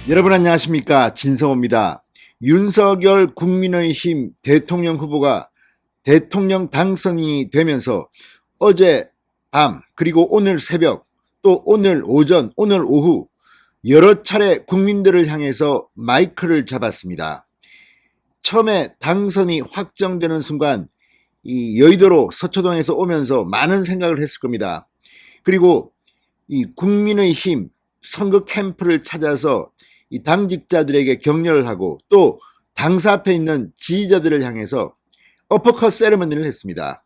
여러분 안녕하십니까, 진성호입니다. 윤석열 국민의힘 대통령 후보가 대통령 당선이 되면서 어제 밤 그리고 오늘 새벽 또 오늘 오전 오늘 오후 여러 차례 국민들을 향해서 마이크를 잡았습니다. 처음에 당선이 확정되는 순간 이 여의도로 서초동에서 오면서 많은 생각을 했을 겁니다. 그리고 이 국민의힘 선거 캠프를 찾아서 이 당직자들에게 격려를 하고 또 당사 앞에 있는 지지자들을 향해서 어퍼컷 세레머니를 했습니다.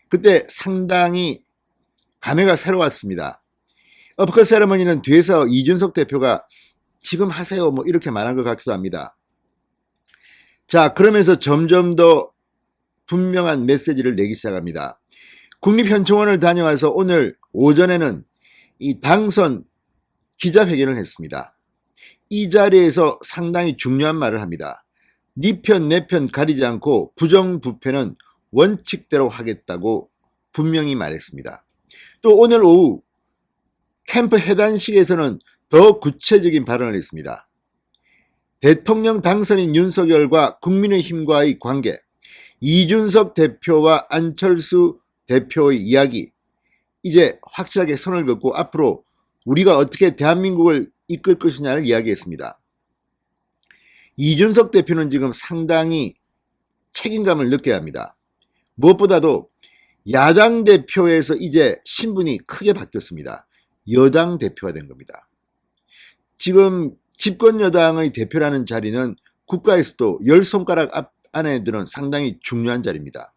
그때 상당히 감회가 새로웠습니다. 어퍼컷 세레머니는 뒤에서 이준석 대표가 지금 하세요 뭐 이렇게 말한 것 같기도 합니다. 자, 그러면서 점점 더 분명한 메시지를 내기 시작합니다. 국립현충원을 다녀와서 오늘 오전에는 이 당선 기자회견을 했습니다. 이 자리에서 상당히 중요한 말을 합니다. 네 편 내 편 가리지 않고 부정부패는 원칙대로 하겠다고 분명히 말했습니다. 또 오늘 오후 캠프 해단식에서는 더 구체적인 발언을 했습니다. 대통령 당선인 윤석열과 국민의힘과의 관계, 이준석 대표와 안철수 대표의 이야기, 이제 확실하게 선을 긋고 앞으로 우리가 어떻게 대한민국을 이끌 것이냐를 이야기했습니다. 이준석 대표는 지금 상당히 책임감을 느껴야 합니다. 무엇보다도 야당 대표에서 이제 신분이 크게 바뀌었습니다. 여당 대표가 된 겁니다. 지금 집권 여당의 대표라는 자리는 국가에서도 10손가락 안에 드는 상당히 중요한 자리입니다.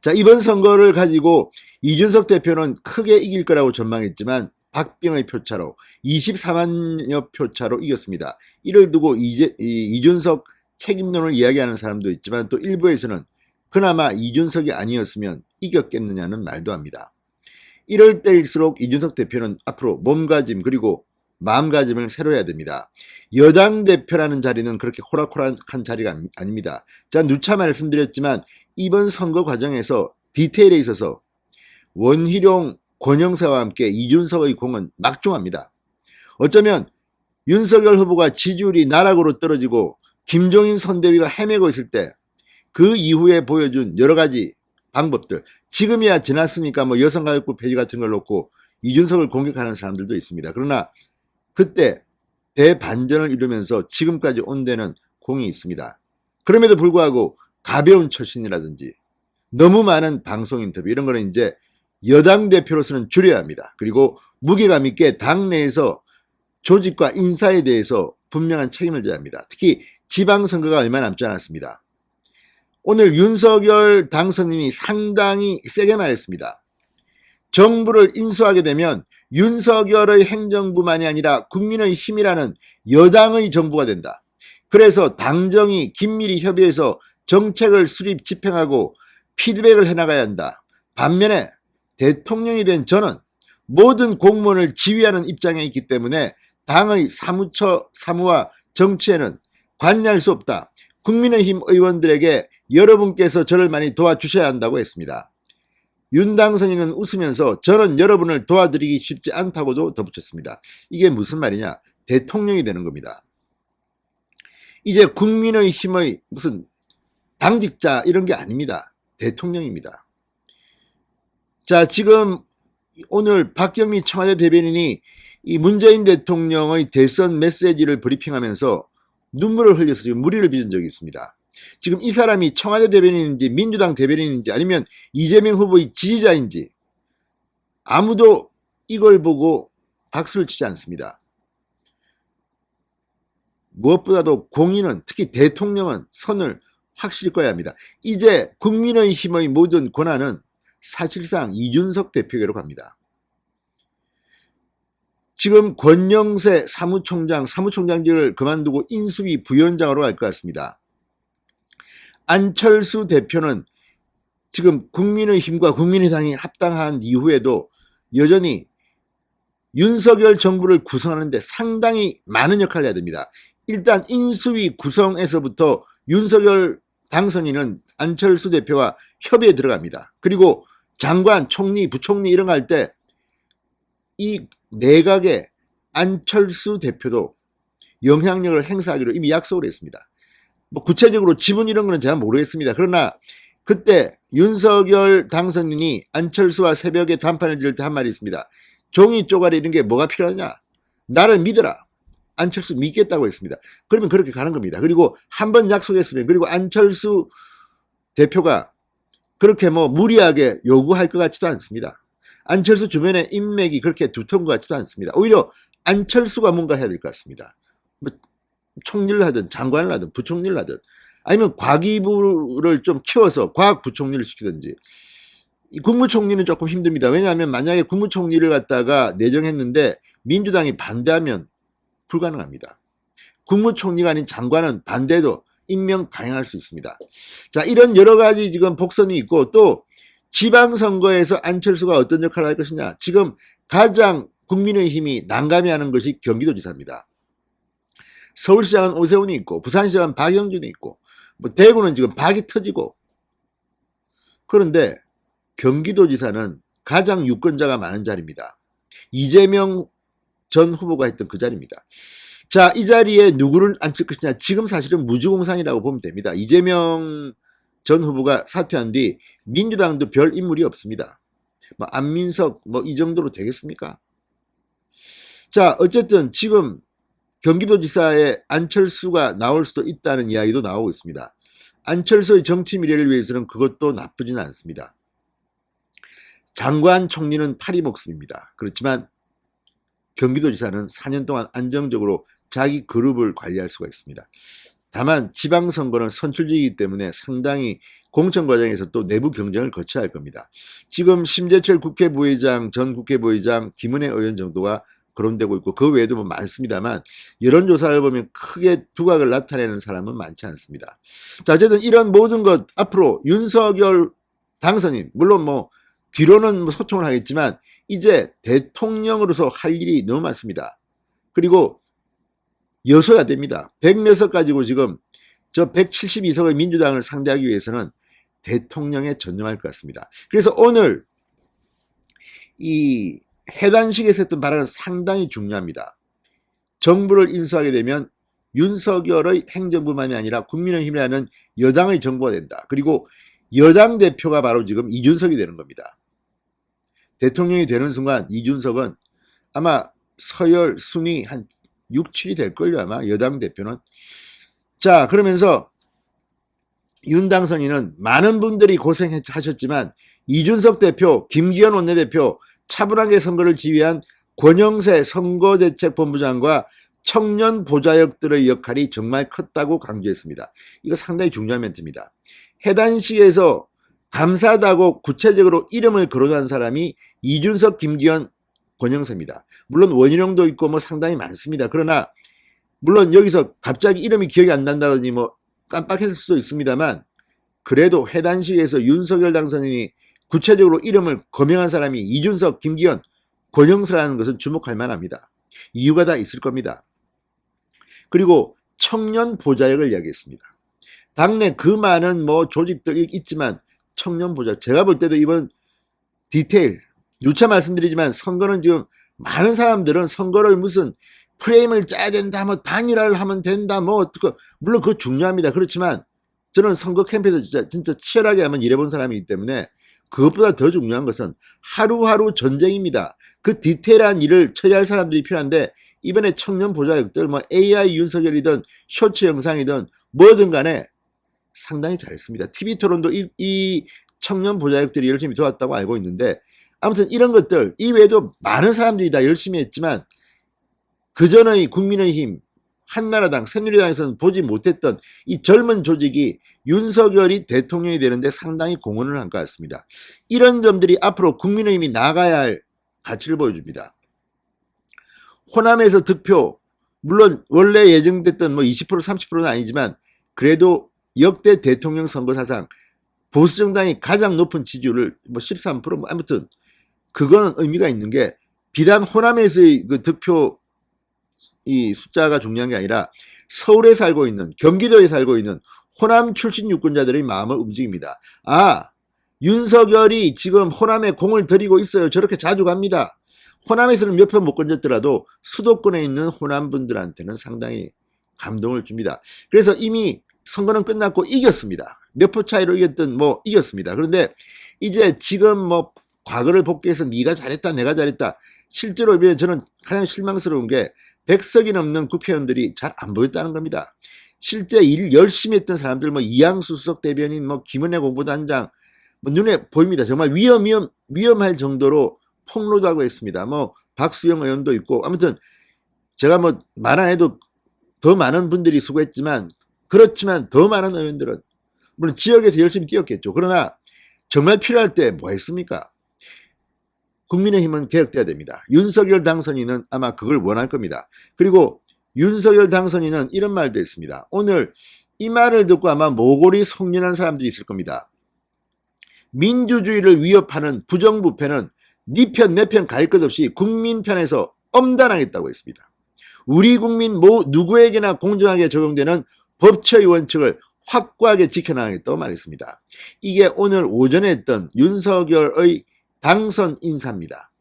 자, 이번 선거를 가지고 이준석 대표는 크게 이길 거라고 전망했지만 박빙의 표차로 24만여 표차로 이겼습니다. 이를 두고 이준석 책임론을 이야기하는 사람도 있지만 또 일부에서는 그나마 이준석이 아니었으면 이겼겠느냐는 말도 합니다. 이럴 때일수록 이준석 대표는 앞으로 몸가짐 그리고 마음가짐을 새로 해야 됩니다. 여당 대표라는 자리는 그렇게 호락호락한 자리가 아닙니다. 제가 누차 말씀드렸지만 이번 선거 과정에서 디테일에 있어서 원희룡, 권영사와 함께 이준석의 공은 막중합니다. 어쩌면 윤석열 후보가 지지율이 나락으로 떨어지고 김종인 선대위가 헤매고 있을 때 그 이후에 보여준 여러 가지 방법들, 지금이야 지났으니까 뭐 여성가족부 폐지 같은 걸 놓고 이준석을 공격하는 사람들도 있습니다. 그러나 그때 대반전을 이루면서 지금까지 온 데는 공이 있습니다. 그럼에도 불구하고 가벼운 처신이라든지 너무 많은 방송 인터뷰 이런 거는 이제 여당 대표로서는 줄여야 합니다. 그리고 무게감 있게 당내에서 조직과 인사에 대해서 분명한 책임을 져야 합니다. 특히 지방선거가 얼마 남지 않았습니다. 오늘 윤석열 당선인이 상당히 세게 말했습니다. 정부를 인수하게 되면 윤석열의 행정부만이 아니라 국민의힘이라는 여당의 정부가 된다. 그래서 당정이 긴밀히 협의해서 정책을 수립 집행하고 피드백을 해나가야 한다. 반면에 대통령이 된 저는 모든 공무원을 지휘하는 입장에 있기 때문에 당의 사무와 정치에는 관여할 수 없다. 국민의힘 의원들에게 여러분께서 저를 많이 도와주셔야 한다고 했습니다. 윤 당선인은 웃으면서 저는 여러분을 도와드리기 쉽지 않다고도 덧붙였습니다. 이게 무슨 말이냐? 대통령이 되는 겁니다. 이제 국민의힘의 무슨 당직자 이런 게 아닙니다. 대통령입니다. 자, 지금 오늘 박경미 청와대 대변인이 이 문재인 대통령의 대선 메시지를 브리핑하면서 눈물을 흘려서 지금 무리를 빚은 적이 있습니다. 지금 이 사람이 청와대 대변인인지 민주당 대변인인지 아니면 이재명 후보의 지지자인지 아무도 이걸 보고 박수를 치지 않습니다. 무엇보다도 공인은 특히 대통령은 선을 확실히 꺼야 합니다. 이제 국민의힘의 모든 권한은 사실상 이준석 대표에게로 갑니다. 지금 권영세 사무총장직을 그만두고 인수위 부위원장으로 갈 것 같습니다. 안철수 대표는 지금 국민의힘과 국민의당이 합당한 이후에도 여전히 윤석열 정부를 구성하는데 상당히 많은 역할을 해야 됩니다. 일단 인수위 구성에서부터 윤석열 당선인은 안철수 대표와 협의에 들어갑니다. 그리고 장관, 총리, 부총리 이런 거 할 때 이 내각의 안철수 대표도 영향력을 행사하기로 이미 약속을 했습니다. 뭐 구체적으로 지분 이런 거는 제가 모르겠습니다. 그러나 그때 윤석열 당선인이 안철수와 새벽에 단판을 지을 때 한 말이 있습니다. 종이 쪼가리 이런 게 뭐가 필요하냐? 나를 믿어라. 안철수 믿겠다고 했습니다. 그러면 그렇게 가는 겁니다. 그리고 한 번 약속했으면, 그리고 안철수 대표가 그렇게 뭐 무리하게 요구할 것 같지도 않습니다. 안철수 주변에 인맥이 그렇게 두터운 것 같지도 않습니다. 오히려 안철수가 뭔가 해야 될 것 같습니다. 뭐 총리를 하든 장관을 하든 부총리를 하든 아니면 과기부를 좀 키워서 과학부총리를 시키든지. 국무총리는 조금 힘듭니다. 왜냐하면 만약에 국무총리를 갖다가 내정했는데 민주당이 반대하면 불가능합니다. 국무총리가 아닌 장관은 반대도 임명 강행할 수 있습니다. 자, 이런 여러 가지 지금 복선이 있고, 또 지방선거에서 안철수가 어떤 역할을 할 것이냐. 지금 가장 국민의힘이 난감해하는 것이 경기도지사입니다. 서울시장은 오세훈이 있고, 부산시장은 박영준이 있고, 뭐 대구는 지금 박이 터지고. 그런데 경기도지사는 가장 유권자가 많은 자리입니다. 이재명 전 후보가 했던 그 자리입니다. 자, 이 자리에 누구를 앉힐 것이냐. 지금 사실은 무주공산이라고 보면 됩니다. 이재명 전 후보가 사퇴한 뒤 민주당도 별 인물이 없습니다. 뭐 안민석 뭐 이 정도로 되겠습니까? 자, 어쨌든 지금 경기도지사에 안철수가 나올 수도 있다는 이야기도 나오고 있습니다. 안철수의 정치 미래를 위해서는 그것도 나쁘지는 않습니다. 장관 총리는 파리 목숨입니다. 그렇지만 경기도지사는 4년 동안 안정적으로 자기 그룹을 관리할 수가 있습니다. 다만 지방선거는 선출직이기 때문에 상당히 공천 과정에서 또 내부 경쟁을 거쳐야 할 겁니다. 지금 심재철 국회부의장, 전 국회부의장, 김은혜 의원 정도가 거론되고 있고 그 외에도 뭐 많습니다만 여론조사를 보면 크게 두각을 나타내는 사람은 많지 않습니다. 자, 어쨌든 이런 모든 것 앞으로 윤석열 당선인, 물론 뭐 뒤로는 뭐 소통을 하겠지만 이제 대통령으로서 할 일이 너무 많습니다. 그리고 여소야 됩니다. 100몇 가지고 지금 저 172석의 민주당을 상대하기 위해서는 대통령에 전념할 것 같습니다. 그래서 오늘 이 해단식에서 했던 발언은 상당히 중요합니다. 정부를 인수하게 되면 윤석열의 행정부만이 아니라 국민의힘이라는 여당의 정부가 된다. 그리고 여당 대표가 바로 지금 이준석이 되는 겁니다. 대통령이 되는 순간 이준석은 아마 서열 순위 한 6, 7이 될걸요, 아마 여당 대표는. 자, 그러면서 윤 당선인은 많은 분들이 고생하셨지만 이준석 대표, 김기현 원내대표 차분하게 선거를 지휘한 권영세 선거대책본부장과 청년 보좌역들의 역할이 정말 컸다고 강조했습니다. 이거 상당히 중요한 멘트입니다. 해단식에서 감사하다고 구체적으로 이름을 거론한 사람이 이준석, 김기현, 권영세입니다. 물론 원희룡도 있고 뭐 상당히 많습니다. 그러나 물론 여기서 갑자기 이름이 기억이 안 난다더니 뭐 깜빡했을 수도 있습니다만 그래도 해단식에서 윤석열 당선인이 구체적으로 이름을 거명한 사람이 이준석, 김기현, 권영세라는 것은 주목할 만합니다. 이유가 다 있을 겁니다. 그리고 청년 보좌역을 이야기했습니다. 당내 그 많은 뭐 조직들이 있지만 청년 보좌역, 제가 볼 때도 이번 디테일 누차 말씀드리지만 선거는 지금 많은 사람들은 선거를 무슨 프레임을 짜야 된다, 뭐 단일화를 하면 된다, 뭐 물론 그거 중요합니다. 그렇지만 저는 선거 캠프에서 진짜 치열하게 한번 일해본 사람이기 때문에 그것보다 더 중요한 것은 하루하루 전쟁입니다. 그 디테일한 일을 처리할 사람들이 필요한데 이번에 청년 보좌역들 뭐 AI 윤석열이든 쇼츠 영상이든 뭐든 간에 상당히 잘했습니다. TV토론도 이 청년 보좌역들이 열심히 도왔다고 알고 있는데 아무튼 이런 것들 이외에도 많은 사람들이 다 열심히 했지만 그전의 국민의힘, 한나라당, 새누리당에서는 보지 못했던 이 젊은 조직이 윤석열이 대통령이 되는데 상당히 공헌을 한 것 같습니다. 이런 점들이 앞으로 국민의힘이 나가야 할 가치를 보여줍니다. 호남에서 득표, 물론 원래 예정됐던 뭐 20% 30%는 아니지만 그래도 역대 대통령 선거 사상 보수정당이 가장 높은 지지율을 뭐 13%, 뭐 아무튼 그거는 의미가 있는 게 비단 호남에서의 그 득표 이 숫자가 중요한 게 아니라 서울에 살고 있는, 경기도에 살고 있는 호남 출신 유권자들의 마음을 움직입니다. 아, 윤석열이 지금 호남에 공을 들이고 있어요. 저렇게 자주 갑니다. 호남에서는 몇 표 못 건졌더라도 수도권에 있는 호남 분들한테는 상당히 감동을 줍니다. 그래서 이미 선거는 끝났고 이겼습니다. 몇 표 차이로 이겼든 뭐 이겼습니다. 그런데 이제 지금 뭐 과거를 복귀해서 네가 잘했다 내가 잘했다, 실제로 저는 가장 실망스러운 게 100석이 넘는 국회의원들이 잘 안 보였다는 겁니다. 실제 일 열심히 했던 사람들, 뭐 이양수 수석 대변인, 뭐 김은혜 공보단장, 뭐 눈에 보입니다. 정말 위험할 정도로 폭로도 하고 있습니다. 뭐 박수영 의원도 있고, 아무튼 제가 뭐 말 안 해도 더 많은 분들이 수고했지만, 그렇지만 더 많은 의원들은 물론 지역에서 열심히 뛰었겠죠. 그러나 정말 필요할 때 뭐 했습니까? 국민의힘은 개혁돼야 됩니다. 윤석열 당선인은 아마 그걸 원할 겁니다. 그리고 윤석열 당선인은 이런 말도 했습니다. 오늘 이 말을 듣고 아마 모골이 송년한 사람들이 있을 겁니다. 민주주의를 위협하는 부정부패는 네 편 내 편 갈 것 없이 국민 편에서 엄단하겠다고 했습니다. 우리 국민 누구에게나 공정하게 적용되는 법치의 원칙을 확고하게 지켜나가겠다고 말했습니다. 이게 오늘 오전에 했던 윤석열의 당선 인사입니다.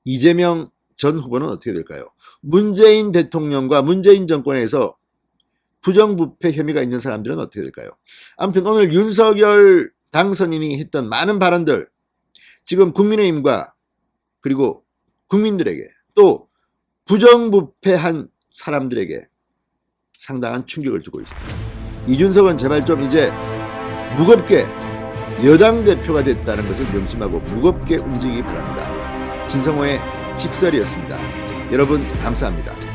이재명 전 후보는 어떻게 될까요? 문재인 대통령과 문재인 정권에서 부정부패 혐의가 있는 사람들은 어떻게 될까요? 아무튼 오늘 윤석열 당선인이 했던 많은 발언들, 지금 국민의힘과 그리고 국민들에게 또 부정부패한 사람들에게 상당한 충격을 주고 있습니다. 이준석은 제발 좀 이제 무겁게 여당 대표가 됐다는 것을 명심하고 무겁게 움직이기 바랍니다. 진성호의 직설이었습니다. 여러분 감사합니다.